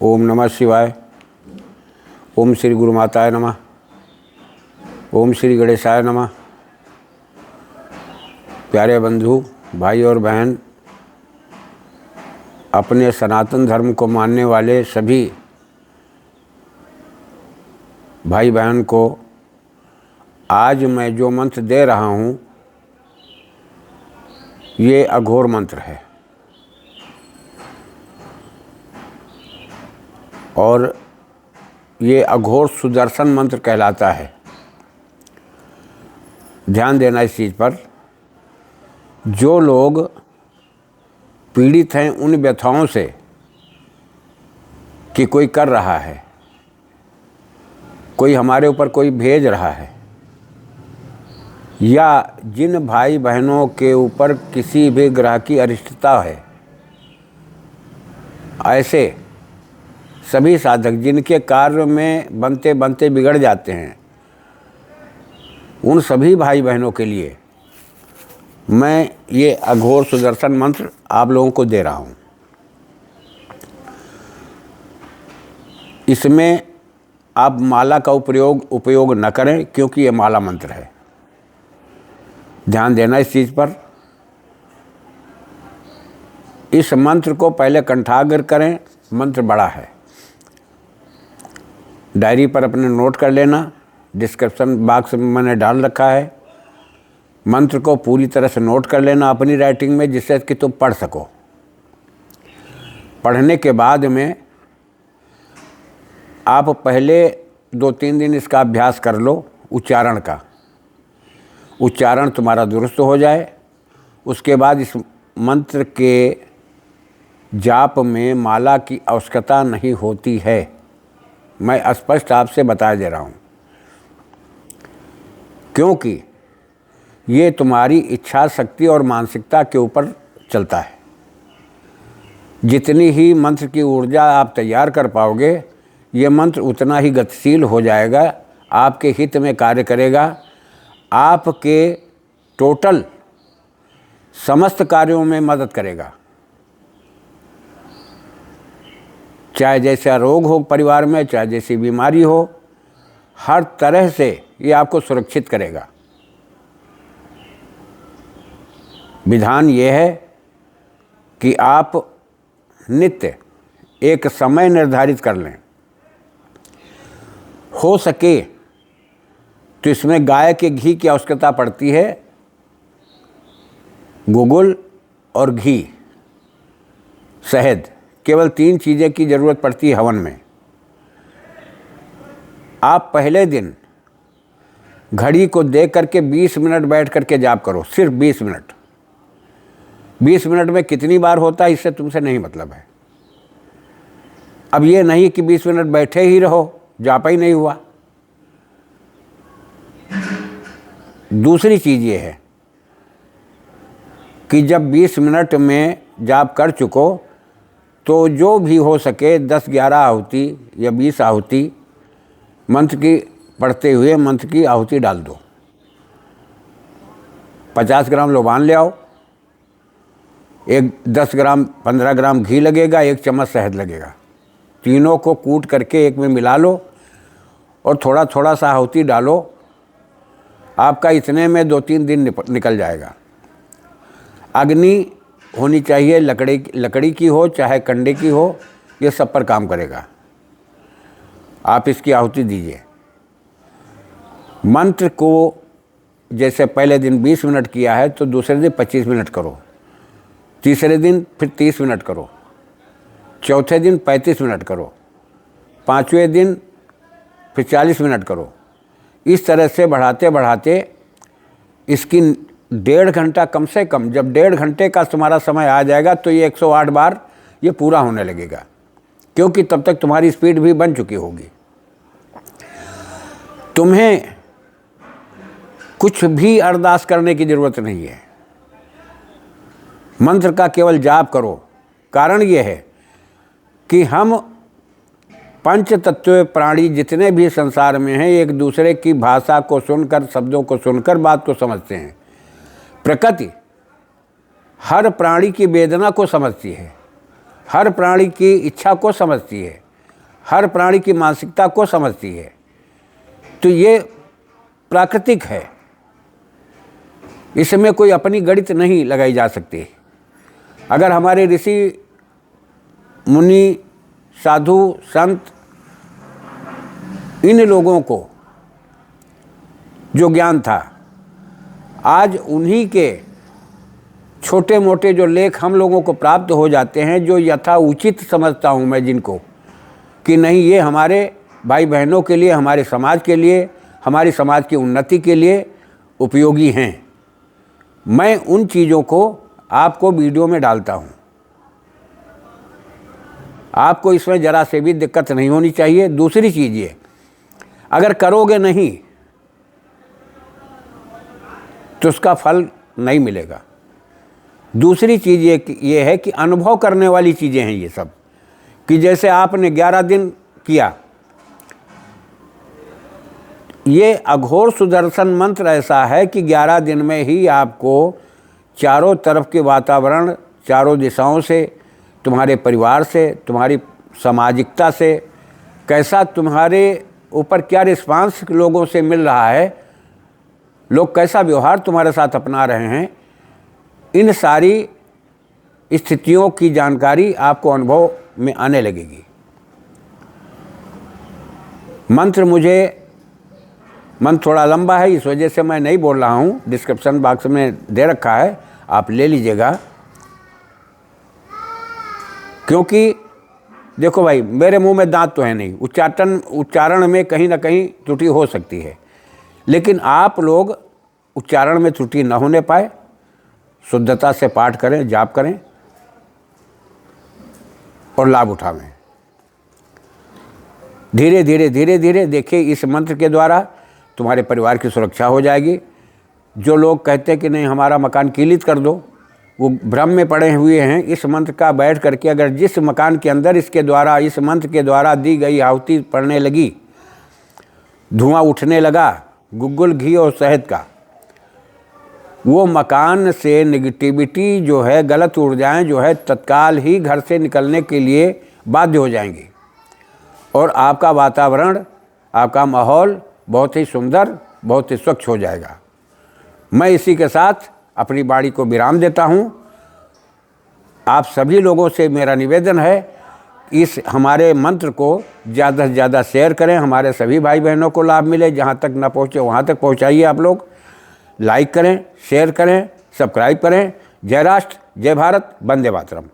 ओम नमः शिवाय। ओम श्री गुरु माताय नमः। ओम श्री गणेशाय नमः। प्यारे बंधु, भाई और बहन, अपने सनातन धर्म को मानने वाले सभी भाई बहन को आज मैं जो मंत्र दे रहा हूँ ये अघोर मंत्र है और ये अघोर सुदर्शन मंत्र कहलाता है। ध्यान देना इस चीज़ पर। जो लोग पीड़ित हैं उन व्यथाओं से कि कोई कर रहा है, कोई हमारे ऊपर कोई भेज रहा है, या जिन भाई बहनों के ऊपर किसी भी ग्रह की अरिष्टता है, ऐसे सभी साधक जिनके कार्य में बनते बनते बिगड़ जाते हैं, उन सभी भाई बहनों के लिए मैं ये अघोर सुदर्शन मंत्र आप लोगों को दे रहा हूँ। इसमें आप माला का उपयोग न करें क्योंकि ये माला मंत्र है। ध्यान देना इस चीज़ पर। इस मंत्र को पहले कंठाग्र करें। मंत्र बड़ा है, डायरी पर अपने नोट कर लेना। डिस्क्रिप्शन बॉक्स में मैंने डाल रखा है। मंत्र को पूरी तरह से नोट कर लेना अपनी राइटिंग में, जिससे कि तुम पढ़ सको। पढ़ने के बाद में आप पहले 2-3 दिन इसका अभ्यास कर लो, उच्चारण का। उच्चारण तुम्हारा दुरुस्त हो जाए, उसके बाद इस मंत्र के जाप में माला की आवश्यकता नहीं होती है। मैं स्पष्ट आपसे बता दे रहा हूँ, क्योंकि ये तुम्हारी इच्छा शक्ति और मानसिकता के ऊपर चलता है। जितनी ही मंत्र की ऊर्जा आप तैयार कर पाओगे, ये मंत्र उतना ही गतिशील हो जाएगा, आपके हित में कार्य करेगा, आपके टोटल समस्त कार्यों में मदद करेगा। चाहे जैसा रोग हो परिवार में, चाहे जैसी बीमारी हो, हर तरह से ये आपको सुरक्षित करेगा। विधान ये है कि आप नित्य एक समय निर्धारित कर लें। हो सके तो इसमें गाय के घी की आवश्यकता पड़ती है। गुगुल और घी, शहद, केवल 3 चीज़ें की ज़रूरत पड़ती है हवन में। आप पहले दिन घड़ी को देख करके 20 मिनट बैठ करके जाप करो, सिर्फ 20 मिनट। 20 मिनट में कितनी बार होता है इससे तुमसे नहीं मतलब है। अब ये नहीं कि 20 मिनट बैठे ही रहो, जाप ही नहीं हुआ। दूसरी चीज़ ये है कि जब 20 मिनट में जाप कर चुको तो जो भी हो सके 10-11 आहुति या 20 आहुति मंत्र की पढ़ते हुए मंत्र की आहुति डाल दो। 50 ग्राम लोबान ले आओ, 10 ग्राम 15 ग्राम घी लगेगा, 1 चम्मच शहद लगेगा। तीनों को कूट करके एक में मिला लो और थोड़ा थोड़ा सा आहुति डालो। आपका इतने में 2-3 दिन निकल जाएगा। अग्नि होनी चाहिए, लकड़ी की हो चाहे कंडे की हो, ये सब पर काम करेगा। आप इसकी आहुति दीजिए। मंत्र को जैसे पहले दिन 20 मिनट किया है तो दूसरे दिन 25 मिनट करो, तीसरे दिन फिर 30 मिनट करो, चौथे दिन 35 मिनट करो, 5वें दिन फिर 40 मिनट करो। इस तरह से बढ़ाते बढ़ाते इसकी 1.5 घंटा कम से कम, जब 1.5 घंटे का तुम्हारा समय आ जाएगा तो ये 108 बार ये पूरा होने लगेगा, क्योंकि तब तक तुम्हारी स्पीड भी बन चुकी होगी। तुम्हें कुछ भी अरदास करने की ज़रूरत नहीं है, मंत्र का केवल जाप करो। कारण ये है कि हम पंच तत्व प्राणी जितने भी संसार में हैं, एक दूसरे की भाषा को सुनकर, शब्दों को सुनकर बात को समझते हैं। प्रकृति हर प्राणी की वेदना को समझती है, हर प्राणी की इच्छा को समझती है, हर प्राणी की मानसिकता को समझती है। तो ये प्राकृतिक है, इसमें कोई अपनी गणित नहीं लगाई जा सकती। अगर हमारे ऋषि मुनि साधु संत इन लोगों को जो ज्ञान था, आज उन्हीं के छोटे मोटे जो लेख हम लोगों को प्राप्त हो जाते हैं, जो यथा उचित समझता हूँ मैं जिनको, कि नहीं ये हमारे भाई बहनों के लिए, हमारे समाज के लिए, हमारी समाज की उन्नति के लिए उपयोगी हैं, मैं उन चीज़ों को आपको वीडियो में डालता हूँ। आपको इसमें ज़रा से भी दिक्कत नहीं होनी चाहिए। दूसरी चीज़ ये, अगर करोगे नहीं तो उसका फल नहीं मिलेगा। दूसरी चीज़ ये है कि अनुभव करने वाली चीज़ें हैं ये सब, कि जैसे आपने 11 दिन किया, ये अघोर सुदर्शन मंत्र ऐसा है कि 11 दिन में ही आपको चारों तरफ के वातावरण, चारों दिशाओं से, तुम्हारे परिवार से, तुम्हारी सामाजिकता से, कैसा तुम्हारे ऊपर क्या रिस्पांस लोगों से मिल रहा है, लोग कैसा व्यवहार तुम्हारे साथ अपना रहे हैं, इन सारी स्थितियों की जानकारी आपको अनुभव में आने लगेगी। मंत्र थोड़ा लंबा है, इस वजह से मैं नहीं बोल रहा हूँ, डिस्क्रिप्शन बॉक्स में दे रखा है, आप ले लीजिएगा। क्योंकि देखो भाई, मेरे मुंह में दांत तो है नहीं, उच्चारण में कहीं ना कहीं त्रुटि हो सकती है, लेकिन आप लोग उच्चारण में त्रुटि न होने पाए, शुद्धता से पाठ करें, जाप करें और लाभ उठावें। धीरे धीरे धीरे धीरे देखिए, इस मंत्र के द्वारा तुम्हारे परिवार की सुरक्षा हो जाएगी। जो लोग कहते हैं कि नहीं हमारा मकान कीलित कर दो, वो भ्रम में पड़े हुए हैं। इस मंत्र का बैठ करके अगर जिस मकान के अंदर इसके द्वारा, इस मंत्र के द्वारा दी गई आहुति पड़ने लगी, धुआं उठने लगा गुग्गुल घी और शहद का, वो मकान से नेगेटिविटी जो है, गलत ऊर्जाएं जो है, तत्काल ही घर से निकलने के लिए बाध्य हो जाएंगी और आपका वातावरण, आपका माहौल बहुत ही सुंदर, बहुत ही स्वच्छ हो जाएगा। मैं इसी के साथ अपनी वाणी को विराम देता हूँ। आप सभी लोगों से मेरा निवेदन है, इस हमारे मंत्र को ज़्यादा से ज़्यादा शेयर करें, हमारे सभी भाई बहनों को लाभ मिले। जहाँ तक ना पहुँचे वहाँ तक पहुँचाइए। आप लोग लाइक करें, शेयर करें, सब्सक्राइब करें। जय राष्ट्र, जय भारत, वंदे मातरम।